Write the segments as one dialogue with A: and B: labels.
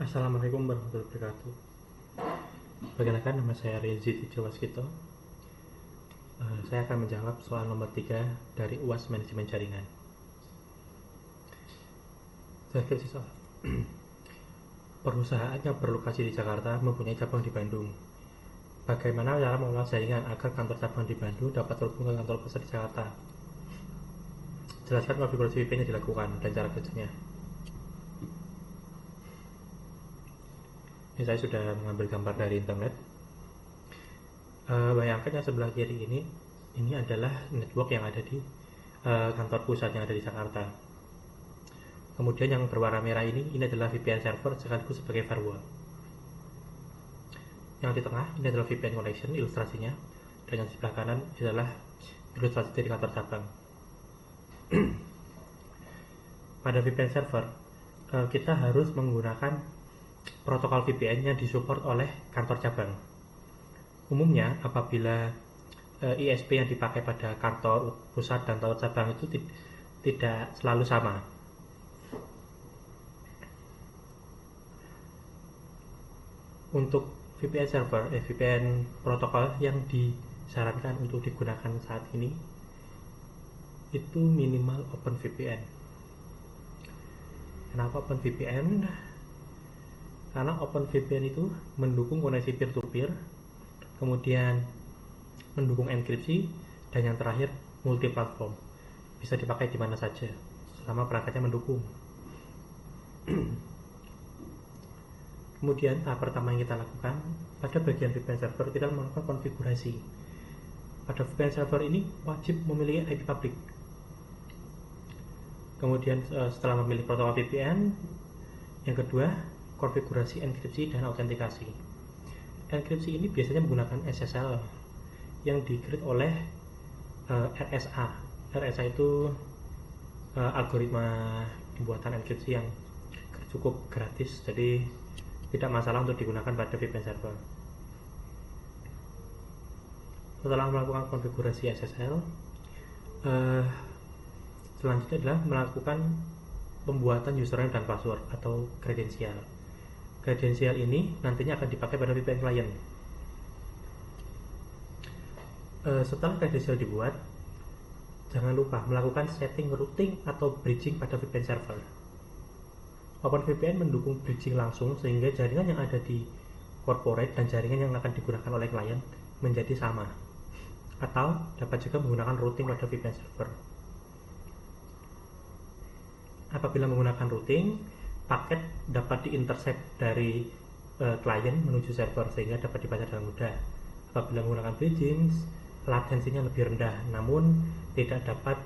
A: Assalamualaikum warahmatullahi wabarakatuh. Perkenalkan, nama saya Rezi Tijawaskito. Saya akan menjawab soal nomor 3 dari UAS Manajemen Jaringan. Deskripsi soal. Perusahaan yang berlokasi di Jakarta mempunyai cabang di Bandung. Bagaimana cara mengelola jaringan agar kantor cabang di Bandung dapat terhubung ke kantor pusat di Jakarta? Jelaskan konfigurasi VPN yang dilakukan dan cara kerjanya. Ini saya sudah mengambil gambar dari internet. Bayangkan yang sebelah kiri ini adalah network yang ada di kantor pusat yang ada di Jakarta. Kemudian yang berwarna merah ini adalah VPN server sekaligus sebagai firewall. Yang di tengah ini adalah VPN connection ilustrasinya, dan yang di sebelah kanan adalah ilustrasi dari kantor cabang. Pada VPN server kita harus menggunakan protokol VPN yang disupport oleh kantor cabang. Umumnya apabila ISP yang dipakai pada kantor pusat dan kantor cabang itu tidak selalu sama. Untuk VPN server, VPN protokol yang disarankan untuk digunakan saat ini itu minimal OpenVPN. Kenapa OpenVPN? Karena OpenVPN itu mendukung koneksi peer-to-peer, kemudian mendukung enkripsi, dan yang terakhir multi-platform. Bisa dipakai di mana saja selama perangkatnya mendukung. Kemudian tahap pertama yang kita lakukan pada bagian VPN server, kita melakukan konfigurasi. Pada VPN server ini wajib memiliki IP public. Kemudian setelah memilih protokol VPN, yang kedua konfigurasi enkripsi dan autentikasi. Enkripsi ini biasanya menggunakan SSL yang di-create oleh RSA. RSA itu algoritma pembuatan enkripsi yang cukup gratis, jadi tidak masalah untuk digunakan pada VPN server. Setelah melakukan konfigurasi SSL, selanjutnya adalah melakukan pembuatan username dan password atau kredensial. Kredensial ini nantinya akan dipakai pada VPN client. Setelah kredensial dibuat, jangan lupa melakukan setting routing atau bridging pada VPN server. OpenVPN mendukung bridging langsung sehingga jaringan yang ada di corporate dan jaringan yang akan digunakan oleh klien menjadi sama. Atau dapat juga menggunakan routing pada VPN server. Apabila menggunakan routing, paket dapat diintercept dari klien menuju server sehingga dapat dibaca dengan mudah. Apabila menggunakan bridging, latensinya lebih rendah, namun tidak dapat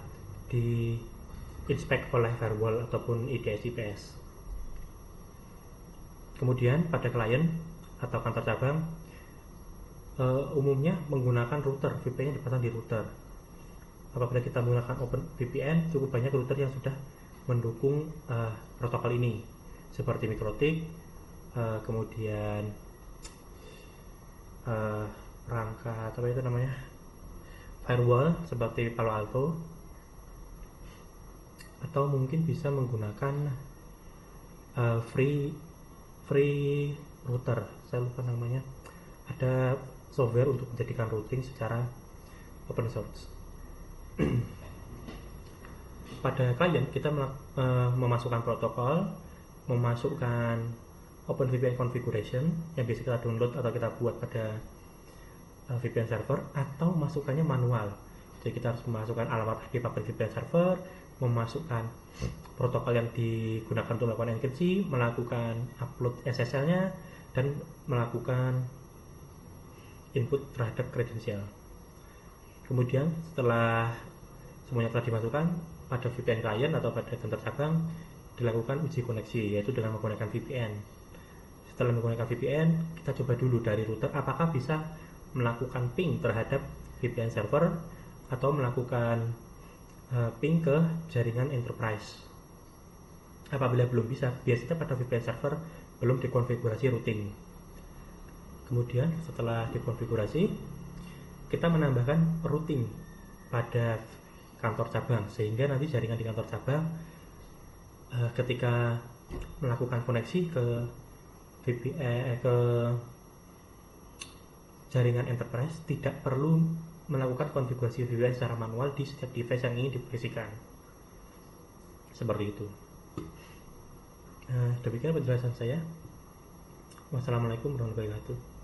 A: diinspek oleh firewall ataupun IDS/IPS. Kemudian pada klien atau kantor cabang umumnya menggunakan router, VPN yang dipasang di router. Apabila kita menggunakan OpenVPN, cukup banyak router yang sudah mendukung protokol ini, seperti MikroTik, kemudian perangkat apa itu namanya, firewall seperti Palo Alto, atau mungkin bisa menggunakan free router, saya lupa namanya, ada software untuk menjadikan routing secara open source. Pada klien kita memasukkan protokol, memasukkan OpenVPN configuration yang bisa kita download atau kita buat pada VPN server, atau masukannya manual. Jadi kita harus memasukkan alamat IP public VPN server, memasukkan protokol yang digunakan untuk melakukan enkripsi, melakukan upload SSL-nya, dan melakukan input terhadap kredensial. Kemudian setelah semuanya telah dimasukkan pada VPN client atau pada kantor cabang, dilakukan uji koneksi, yaitu dengan menggunakan VPN. Setelah menggunakan VPN, kita coba dulu dari router apakah bisa melakukan ping terhadap VPN server atau melakukan ping ke jaringan enterprise. Apabila belum bisa, biasanya pada VPN server belum dikonfigurasi routing. Kemudian setelah dikonfigurasi, kita menambahkan routing pada kantor cabang, sehingga nanti jaringan di kantor cabang ketika melakukan koneksi ke ke jaringan enterprise tidak perlu melakukan konfigurasi VPN secara manual di setiap device yang ingin diposisikan. Seperti itu. Demikian penjelasan saya. Wassalamualaikum warahmatullahi wabarakatuh.